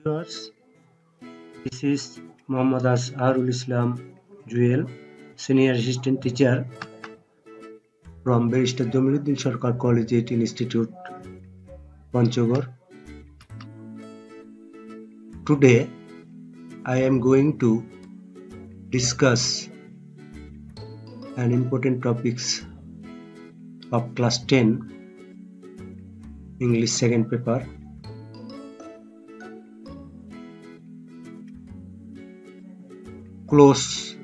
Viewers, this is Muhammad Asharul Islam Juel, Senior Assistant Teacher from Barrister Jamiluddin Sarkar Collegiate Institute, Panchagor. Today, I am going to discuss an important topics of class 10 English second paper. Close.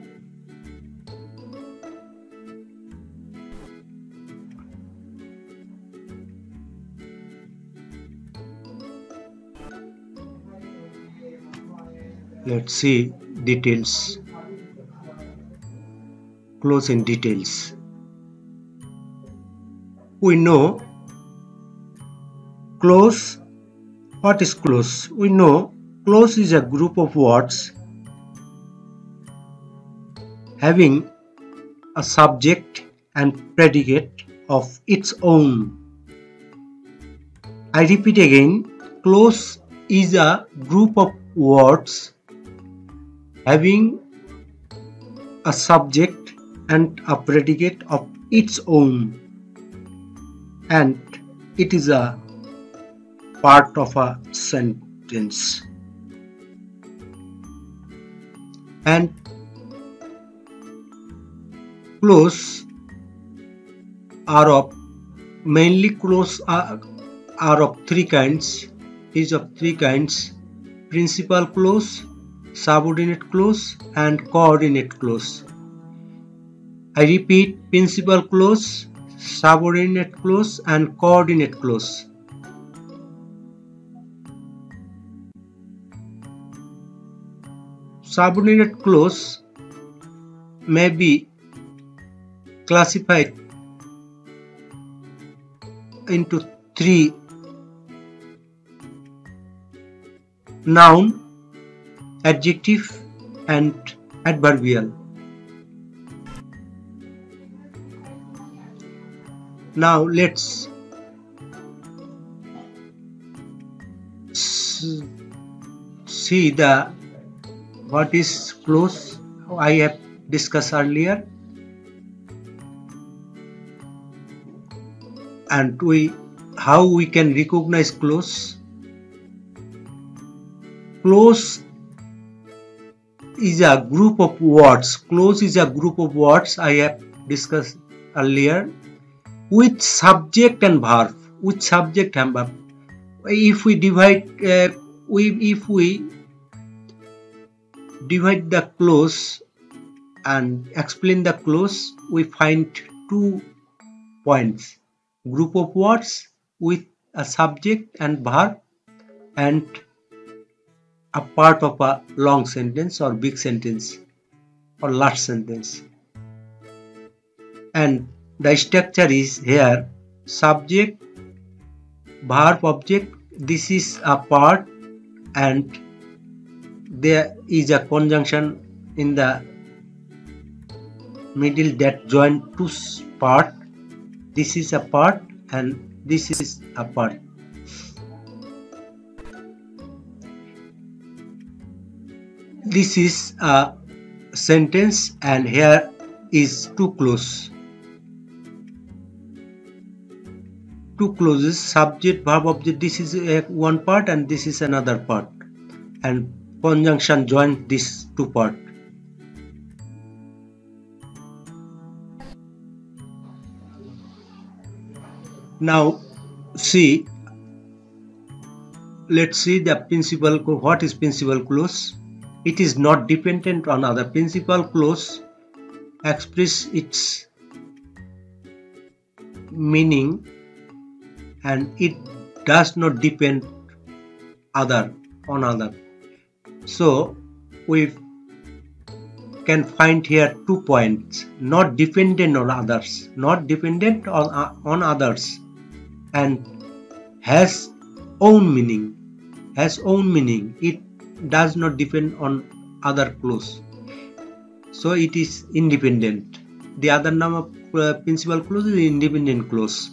Let's see details. Close in details. We know close. What is close? We know close is a group of words having a subject and predicate of its own. I repeat again, close is a group of words having a subject and a predicate of its own, and it is a part of a sentence. And close are of mainly close are of three kinds. Is of three kinds: principal clause, subordinate clause, and coordinate clause. I repeat, principal clause, subordinate clause, and coordinate clause. Subordinate clause may be classified into three: noun, adjective, and adverbial. Now let's see the what is close. I have discussed earlier, and how we can recognize close. Close is a group of words. Close is a group of words I have discussed earlier with subject and verb. With subject and verb. If we divide, if we divide the close and explain the close, we find 2 points: group of words with a subject and verb, and a part of a long sentence or big sentence or large sentence. And the structure is here: subject, verb, object. This is a part, and there is a conjunction in the middle that join two part. This is a part and this is a part. This is a sentence, and here is two clause. Two clauses: subject, verb, object. This is one part and this is another part, and conjunction join these two parts. Now see, let's see the principal. What is principal clause? It is not dependent on other. Principal clause express its meaning, and it does not depend on other. So we can find here 2 points: not dependent on others, not dependent on others, and has own meaning. Has own meaning. It does not depend on other clause, so it is independent. The other name of principal clause is independent clause.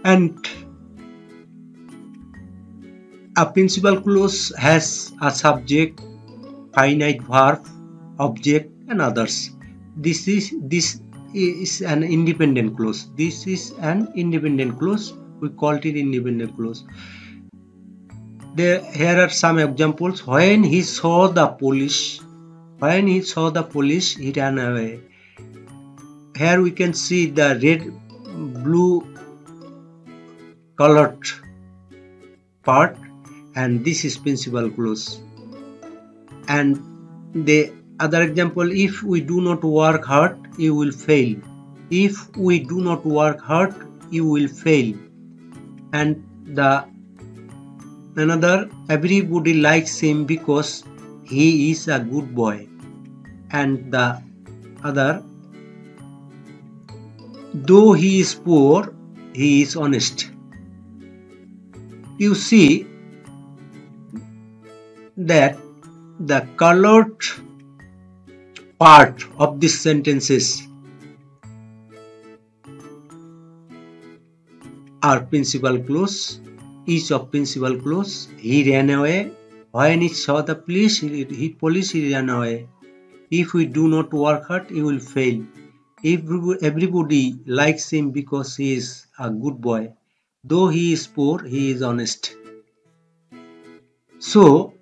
And A principal clause has a subject, finite verb, object, and others. This is an independent clause. This is an independent clause. We call it independent clause. Here are some examples. When he saw the police, he ran away. Here we can see the red, blue colored part, and this is principal clause. And the other example, if we do not work hard, you will fail. If we do not work hard, you will fail. And the another, everybody likes him because he is a good boy. And the other, though he is poor, he is honest. You see that the colored part of these sentences are principal clause. Each of principal clause. He ran away. When he saw the police, he ran away. If we do not work hard, he will fail. Everybody likes him because he is a good boy. Though he is poor, he is honest. So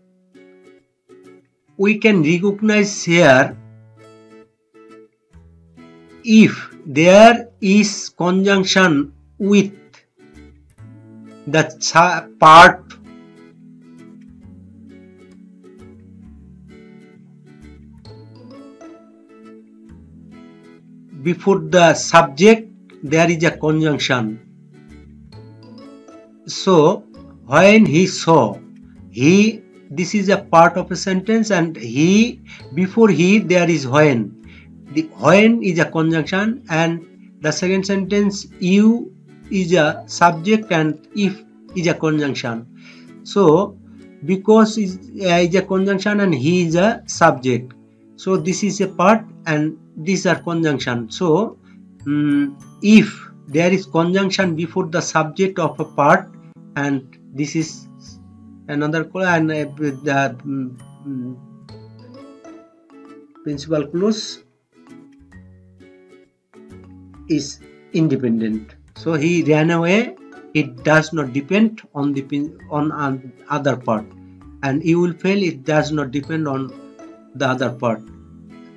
we can recognize here, if there is conjunction with the part before the subject, there is a conjunction. So when he saw, this is a part of a sentence, and before there is when. The when is a conjunction, and the second sentence, you is a subject, and if is a conjunction. So because is a conjunction and he is a subject, so this is a part and these are conjunction. So if there is conjunction before the subject of a part, and this is another, and the principal clause is independent. So he ran away. It does not depend on on other part, and you will fail. It does not depend on the other part.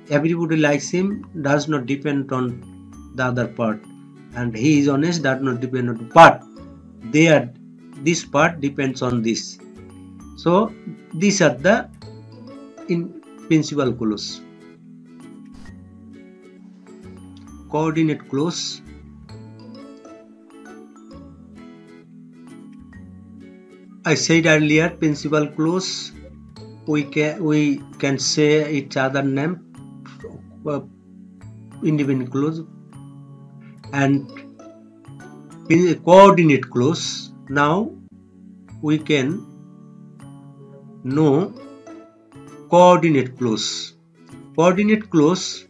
Everybody likes him does not depend on the other part, and he is honest does not depend on. But this part depends on this. So these are the principal clause. Coordinate clause. I said earlier, principal clause, we can say each other name, independent clause, and coordinate clause. Now we can know coordinate clause. Coordinate clause,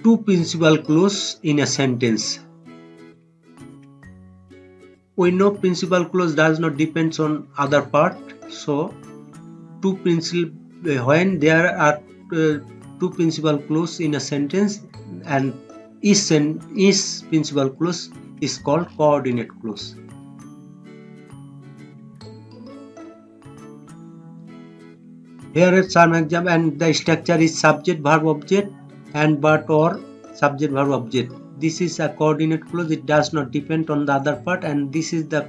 two principal clause in a sentence. We know principal clause does not depend on other part. So when there are two principal clause in a sentence, and each principal clause is called coordinate clause. Here is some example, and the structure is subject, verb, object, and but or subject, verb, object. This is a coordinate clause. It does not depend on the other part, and this is the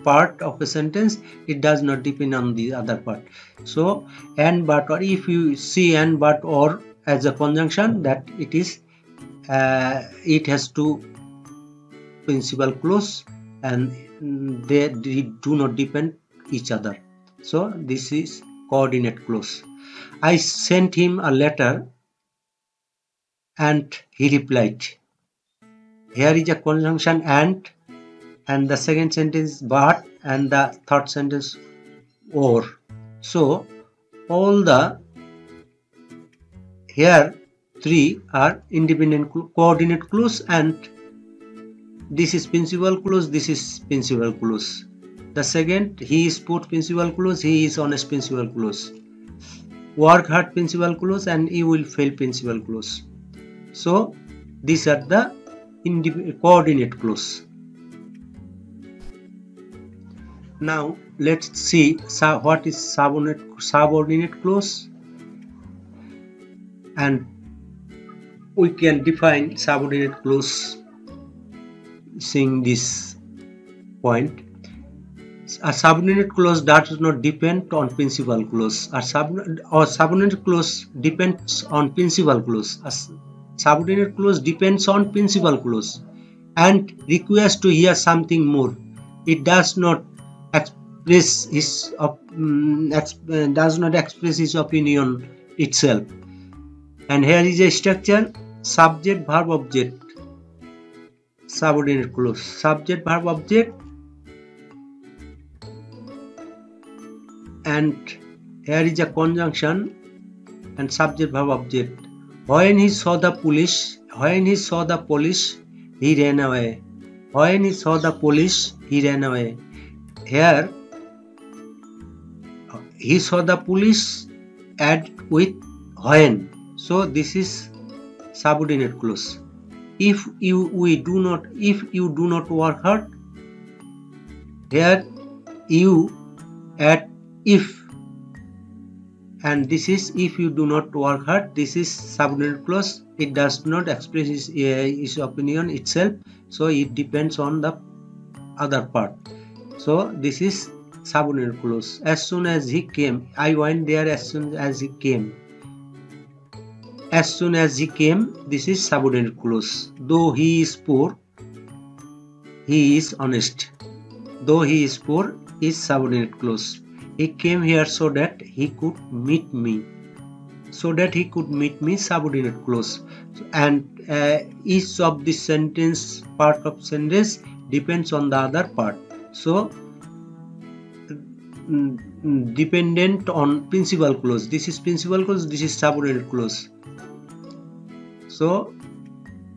part of a sentence. It does not depend on the other part. So and but or, if you see and but or as a conjunction, that it is it has two principal clause and they do not depend each other. So this is coordinate clause. I sent him a letter and he replied. Here is a conjunction and the second sentence but, and the third sentence or. So all the here three are independent coordinate clause, and this is principal clause, this is principal clause. The second, he is put principal clause, he is honest principal clause. Work hard principal clause and you will fail principal clause. So these are the coordinate clause. Now let's see what is subordinate clause, and we can define subordinate clause seeing this point. A subordinate clause does not depend on principal clause. A subordinate clause depends on principal clause. A subordinate clause depends on principal clause and requires to hear something more. It does not express his opinion itself. And here is a structure: subject, verb, object. Subordinate clause: subject, verb, object. And here is a conjunction and subject, verb, object. When he saw the police, he ran away. When he saw the police, he ran away. Here, he saw the police add with when. So this is subordinate clause. If you do not work hard, here you add if, and this is if you do not work hard. This is subordinate clause. It does not express his opinion itself, so it depends on the other part. So this is subordinate clause. As soon as he came, I went there as soon as he came. As soon as he came, this is subordinate clause. Though he is poor, he is honest. Though he is poor is subordinate clause. He came here so that he could meet me. So that he could meet me, subordinate clause. And each of this sentence, part of sentence, depends on the other part. So dependent on principal clause. This is principal clause, this is subordinate clause. So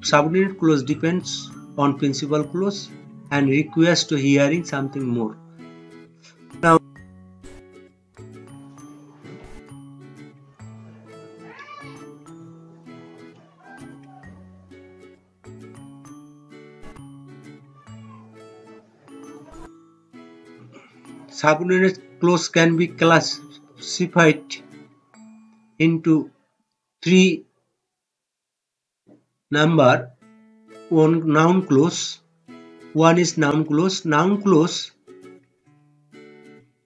subordinate clause depends on principal clause and requires to hearing something more. Now subordinate clause can be classified into three. Number one, noun clause. One is noun clause. Noun clause,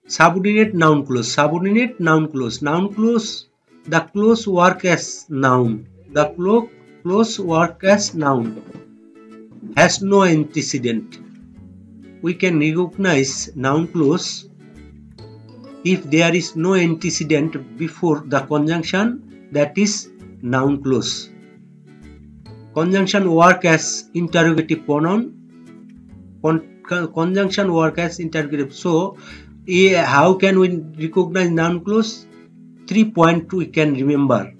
subordinate noun clause. Subordinate noun clause. Noun clause, the clause work as noun. The clause work as noun. Has no antecedent. We can recognize noun clause if there is no antecedent before the conjunction, that is noun clause. Conjunction work as interrogative pronoun. Conjunction work as interrogative. So how can we recognize noun clause? 3 points we can remember.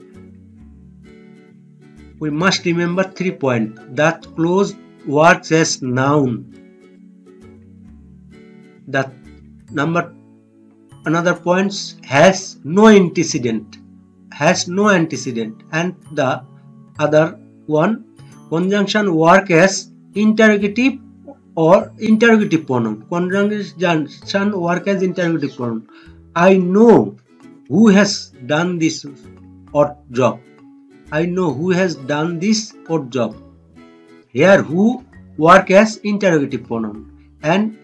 We must remember 3 points. That clause works as noun. That another points has no antecedent. Has no antecedent. And the other one, conjunction work as interrogative or interrogative pronoun. Conjunction work as interrogative pronoun. I know who has done this odd job. I know who has done this odd job. Here who work as interrogative pronoun, and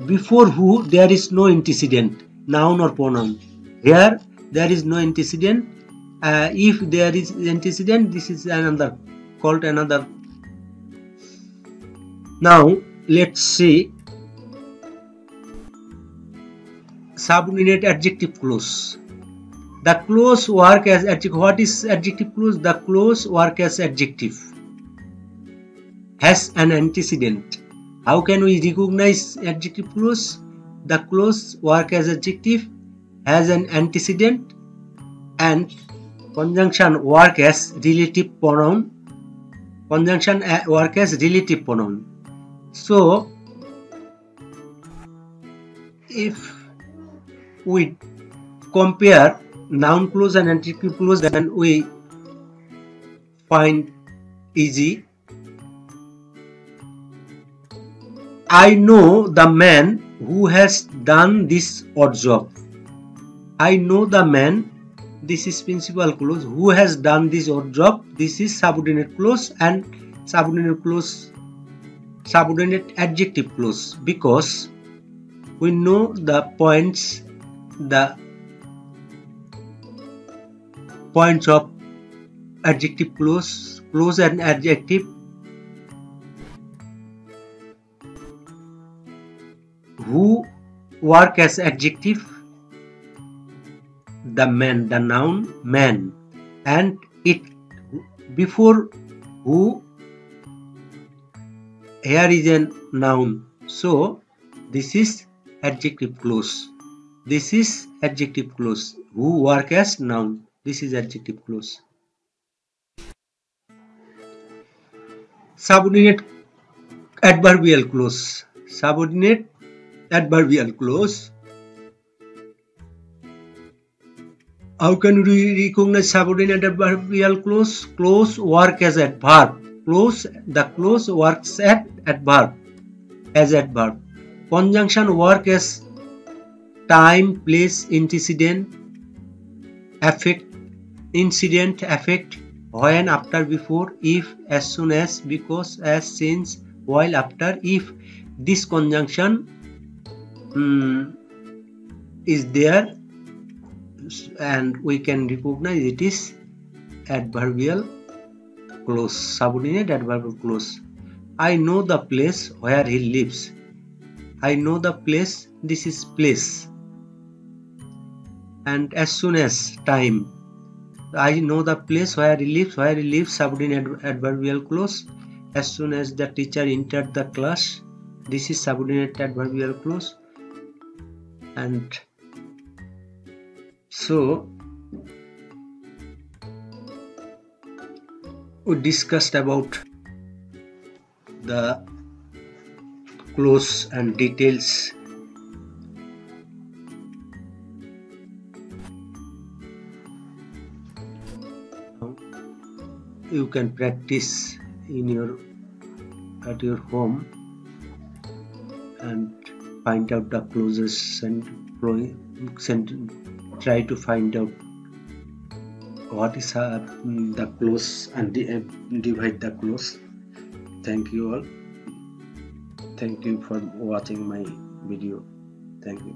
before who there is no antecedent, noun or pronoun. Here there is no antecedent. If there is antecedent, this is called another. Now let's see subordinate adjective clause. The clause work as adjective. What is adjective clause? The clause work as adjective. Has an antecedent. How can we recognize adjective clause? The clause work as adjective, has an antecedent, and conjunction work as relative pronoun. Conjunction work as relative pronoun. So if we compare noun clause and adjective clause, then we find easy. I know the man who has done this odd job. I know the man, this is principal clause, who has done this odd job, this is subordinate clause, and subordinate clause, subordinate adjective clause, because we know the points of adjective clause and adjective. Who work as adjective? The man, the noun man, and it before who, here is a noun, so this is adjective clause. This is adjective clause. Who work as noun, this is adjective clause. Subordinate adverbial clause. Subordinate adverbial clause. How can we recognize subordinate adverbial clause? Clause work as adverb. The clause works as adverb. Conjunction work as time, place, antecedent, affect, incident, affect, when, after, before, if, as soon as, because, as, since, while, after. If this conjunction is there, and we can recognize it is adverbial clause, subordinate adverbial clause. I know the place where he lives. I know the place, this is place. And as soon as, time. I know the place where he lives, subordinate adverbial clause. As soon as the teacher entered the class, this is subordinate adverbial clause. And so we discussed about the clause and details. You can practice at your home and find out the clauses and try to find out what is the clause and divide the clause. Thank you all. Thank you for watching my video. Thank you.